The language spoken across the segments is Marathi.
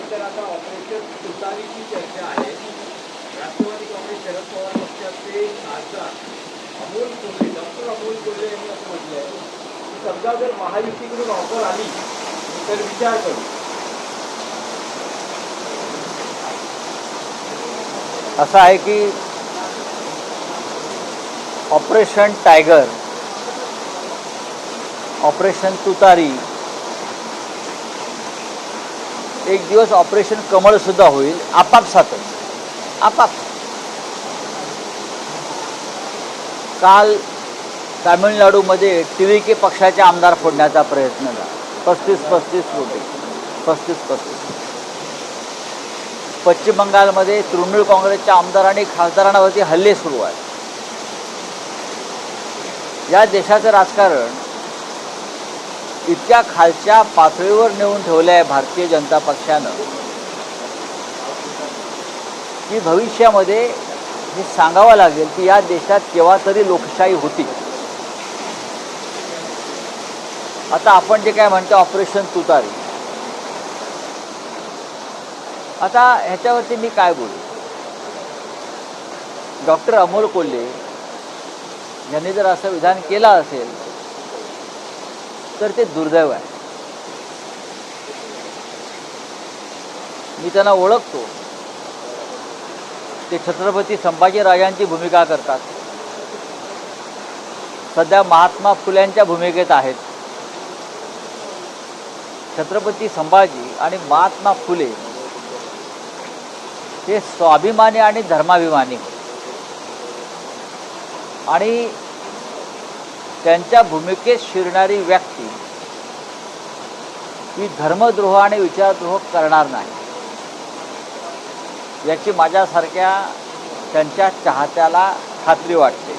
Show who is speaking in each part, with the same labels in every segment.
Speaker 1: त्यानंतर आता ऑपरेशन तुतारीची चर्चा आहे. राष्ट्रवादी काँग्रेस शरद पवार पक्षाचे खासदार अमोल कोल्हे, डॉक्टर अमोल कोल्हे यांनी असं म्हटलंय की समजा जर महायुतीकडून ऑफर आली तर विचार करू.
Speaker 2: असं आहे की ऑपरेशन टायगर, ऑपरेशन तुतारी, एक दिवस ऑपरेशन कमळ सुद्धा होईल आपापसातच. काल तामिळनाडूमध्ये TVK पक्षाचे आमदार फोडण्याचा प्रयत्न झाला. 35 वोटिंग, 35. पश्चिम बंगालमध्ये तृणमूल काँग्रेसच्या आमदारांनी खासदारांवरती हल्ले सुरू आहेत. या देशाचं राजकारण इतक्या खालच्या पातळीवर नेऊन ठेवलं आहे भारतीय जनता पक्षानं की भविष्यामध्ये हे सांगावं लागेल की या देशात केव्हा तरी लोकशाही होती. आता आपण जे काय म्हणतो ऑपरेशन तुतारी, आता ह्याच्यावरती मी काय बोलू. डॉक्टर अमोल कोल्हे यांनी जर असं विधान केलं असेल तर ते दुर्दैव आहे. मी त्यांना ओळखतो. ते छत्रपती संभाजीराजांची भूमिका करतात. सध्या महात्मा फुल्यांच्या भूमिकेत आहेत. छत्रपती संभाजी आणि महात्मा फुले हे स्वाभिमानी आणि धर्माभिमानी होते आणि त्यांच्या भूमिकेत शिरणारी व्यक्ती ही धर्मद्रोह आणि विचारद्रोह करणार नाही याची माझ्यासारख्या त्यांच्या चाहत्याला खात्री वाटते.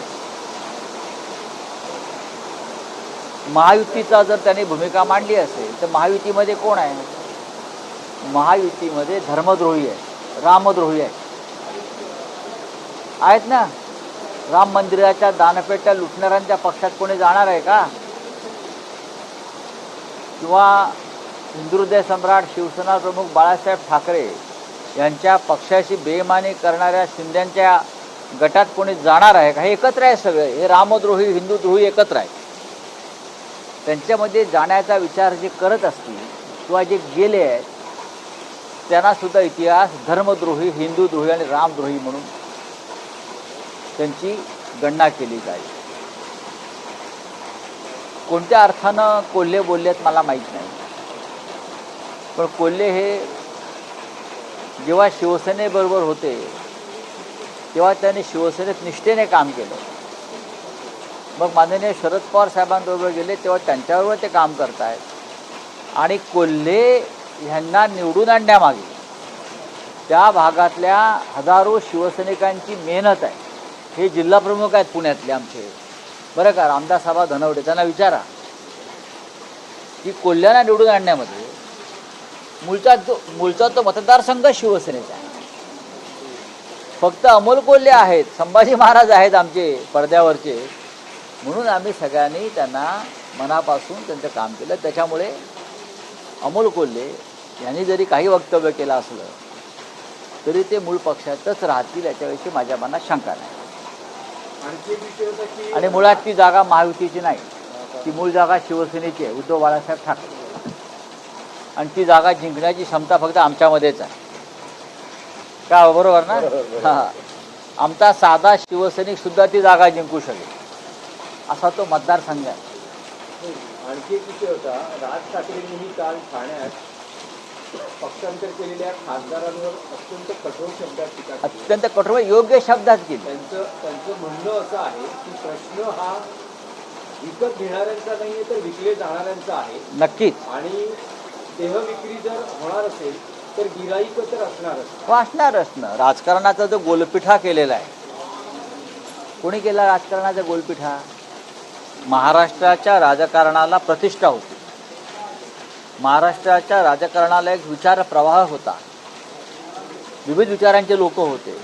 Speaker 2: महायुतीचा जर त्यांनी भूमिका मांडली असेल तर महायुतीमध्ये कोण आहे? महायुतीमध्ये धर्मद्रोही आहे, रामद्रोही आहेत ना. राम मंदिराच्या दानपेट्या लुटणाऱ्यांच्या पक्षात कोणी जाणार आहे का? किंवा हिंदुहृदय सम्राट शिवसेना प्रमुख बाळासाहेब ठाकरे यांच्या पक्षाशी बेईमानी करणाऱ्या शिंद्यांच्या गटात कोणी जाणार आहे का? हे एकत्र आहे सगळे. हे रामद्रोही हिंदुद्रोही एकत्र आहे. त्यांच्यामध्ये जाण्याचा विचार जे करत असतील किंवा जे गेले आहेत त्यांनासुद्धा इतिहास धर्मद्रोही, हिंदुद्रोही आणि रामद्रोही म्हणून त्यांची गणना केली जाईल. कोणत्या अर्थानं कोल्हे बोललेत मला माहीत नाही, पण कोल्हे हे जेव्हा शिवसेनेबरोबर होते तेव्हा त्यांनी शिवसेनेत निष्ठेने काम केलं. मग माननीय शरद पवार साहेबांबरोबर गेले तेव्हा त्यांच्याबरोबर ते काम करत आहेत. आणि कोल्हे ह्यांना निवडून आणण्यामागे त्या भागातल्या हजारो शिवसैनिकांची मेहनत आहे. हे जिल्हाप्रमुख आहेत पुण्यातले आमचे, बरं का, रामदासआबा धनवडे. त्यांना विचारा की कोल्ह्यांना निवडून आणण्यामध्ये मूळचा तो मतदारसंघ शिवसेनेचा आहे. फक्त अमोल कोल्हे आहेत, संभाजी महाराज आहेत आमचे पडद्यावरचे, म्हणून आम्ही सगळ्यांनी त्यांना मनापासून त्यांचं काम केलं. त्याच्यामुळे अमोल कोल्हे यांनी जरी काही वक्तव्य केलं असलं तरी ते मूळ पक्षातच राहतील याच्याविषयी माझ्या मनात शंका नाही. आणि मुळात ती जागा महायुतीची नाही, ती मूळ जागा शिवसेनेची आहे, उद्धव बाळासाहेब ठाकरे. आणि ती जागा जिंकण्याची क्षमता फक्त आमच्यामध्येच आहे का? बरोबर ना? हां, आमचा साधा शिवसैनिक सुद्धा ती जागा जिंकू शकेल असा तो मतदारसंघ आहे.
Speaker 1: आणखी एक विषय होता. राज ठाकरेंनीही काल ठाण्यात पक्षांतर केलेल्या खासदारांवर अत्यंत कठोर शब्दात टीका केली.
Speaker 2: अत्यंत कठोर, योग्य शब्दात केली.
Speaker 1: त्यांचं म्हणणं असं आहे की प्रश्न हा विकत घेणाऱ्यांचा नाहीये तर विकले जाणाऱ्यांचा आहे.
Speaker 2: नक्कीच.
Speaker 1: आणि देह विक्री जर होणार असेल तर गिराईक तर असणारच.
Speaker 2: असणारच ना. राजकारणाचा जो गोलपिठा केलेला आहे, कोणी केला राजकारणाचा गोलपिठा? महाराष्ट्राच्या राजकारणाला प्रतिष्ठा होती. महाराष्ट्राच्या राजकारणाला एक विचार प्रवाह होता. विविध विचारांचे लोक होते,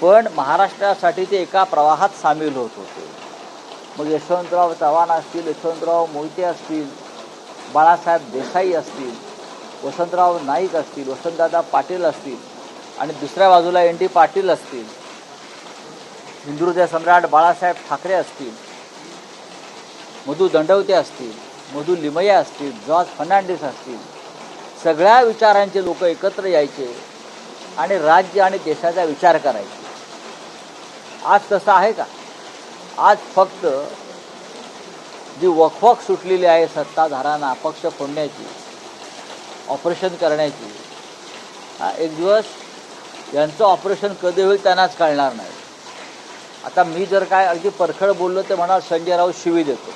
Speaker 2: पण महाराष्ट्रासाठी ते एका प्रवाहात सामील होत होते. मग यशवंतराव चव्हाण असतील, यशवंतराव मोहिते असतील, बाळासाहेब देसाई असतील, वसंतराव नाईक असतील, वसंतदादा पाटील असतील आणि दुसऱ्या बाजूला एन डी पाटील असतील, हिंदुहृदय सम्राट बाळासाहेब ठाकरे असतील, मधु दंडवते असतील, मधु लिमया असतील, जॉर्ज फर्नांडिस असतील, सगळ्या विचारांचे लोक एकत्र यायचे आणि राज्य आणि देशाचा विचार करायचे. आज तसं आहे का? आज फक्त जी वखवख सुटलेली आहे सत्ताधाऱ्यांना पक्ष फोडण्याची, ऑपरेशन करण्याची, एक दिवस यांचं ऑपरेशन कधी होईल त्यांनाच कळणार नाही. आता मी जर काय अगदी परखड बोललो तर म्हणा संजय राऊत शिवी देतो,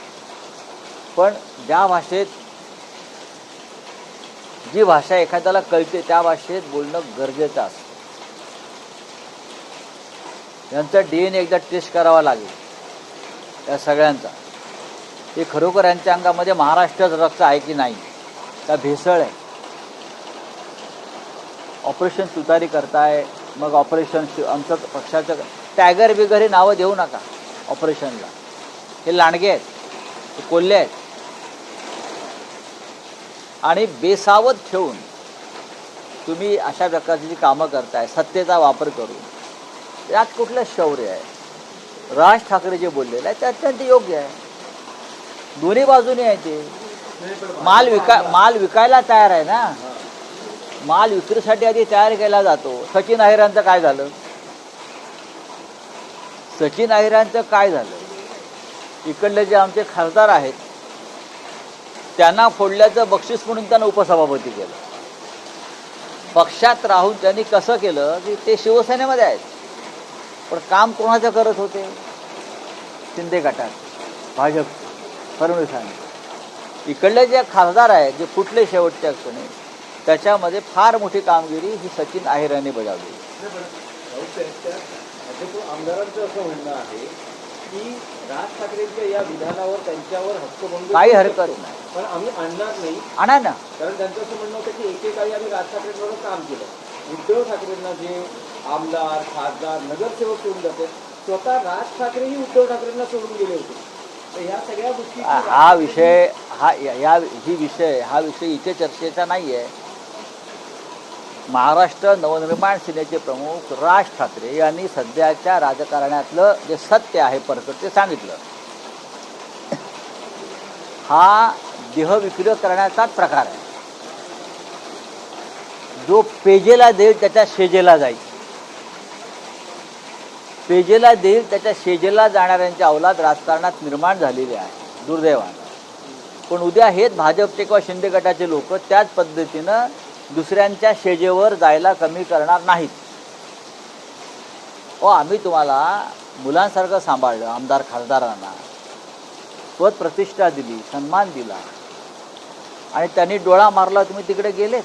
Speaker 2: पण ज्या भाषेत जी भाषा एखाद्याला कळते त्या भाषेत बोलणं गरजेचं असतं. यांचा DNA एकदा टेस्ट करावा लागेल या सगळ्यांचा. हे खरोखर यांच्या अंगामध्ये महाराष्ट्राचं रक्त आहे की नाही, का भेसळ आहे. ऑपरेशन तुतारी करताय, मग ऑपरेशन आमचं पक्षाचं टायगर बिगर हे नावं देऊ नका ऑपरेशनला. हे लांडगे आहेत, हे कोल्हे आहेत आणि बेसावध ठेवून तुम्ही अशा प्रकारची जी कामं करताय सत्तेचा वापर करून, यात कुठलं शौर्य आहे? राज ठाकरे जे बोललेलं आहे ते अत्यंत योग्य आहे. दोन्ही बाजूने आहे ते. माल विकायला तयार आहे ना, माल विक्रीसाठी आधी तयार केला जातो. सचिन अहिरांचं काय झालं? सचिन अहिरांचं काय झालं? इकडले जे आमचे खासदार आहेत त्यांना फोडल्याचं बक्षीस म्हणून त्यांना उपसभापती केलं. पक्षात राहून त्यांनी कसं केलं की ते शिवसेनेमध्ये आहेत, पण काम कोणाचं करत होते? शिंदे गटात, भाजप, फडणवीसांनी. इकडले जे खासदार आहेत जे फुटले शेवटच्या क्षणी, त्याच्यामध्ये फार मोठी कामगिरी ही सचिन अहिरांनी बजावली.
Speaker 1: आमदारांचं असं म्हणणं आहे की राज ठाकरेंच्या या विधानावर त्यांच्यावर हक्कभंग
Speaker 2: काही हरकत नाही,
Speaker 1: पण आम्ही आणणार नाही.
Speaker 2: आणा ना.
Speaker 1: कारण त्यांचं असं म्हणणं होतं की एकेकाळी आम्ही राज ठाकरेंबरोबर काम केलं. उद्धव ठाकरेंना जे आमदार, खासदार, नगरसेवक सोडून जाते, स्वतः राज ठाकरेही उद्धव ठाकरेंना सोडून गेले होते. तर ह्या सगळ्या गोष्टी
Speaker 2: हा विषय इथे चर्चेचा नाही आहे. महाराष्ट्र नवनिर्माण सेनेचे प्रमुख राज ठाकरे यांनी सध्याच्या राजकारणातलं जे सत्य आहे परखड ते सांगितलं. हा देहविक्रय करण्याचाच प्रकार आहे. जो पेजेला देईल त्याच्या शेजेला जाईल. पेजेला देईल त्याच्या शेजेला जाणाऱ्यांची अवलाद राजकारणात निर्माण झालेली आहे दुर्दैवानं. पण उद्या हेच भाजपचे किंवा शिंदे गटाचे लोक त्याच पद्धतीनं दुसऱ्यांच्या शेजेवर जायला कमी करणार नाहीत. आम्ही तुम्हाला मुलांसारखं सांभाळलं, आमदार खासदारांना पद प्रतिष्ठा दिली, सन्मान दिला आणि त्यांनी डोळा मारला, तुम्ही तिकडे गेलेत.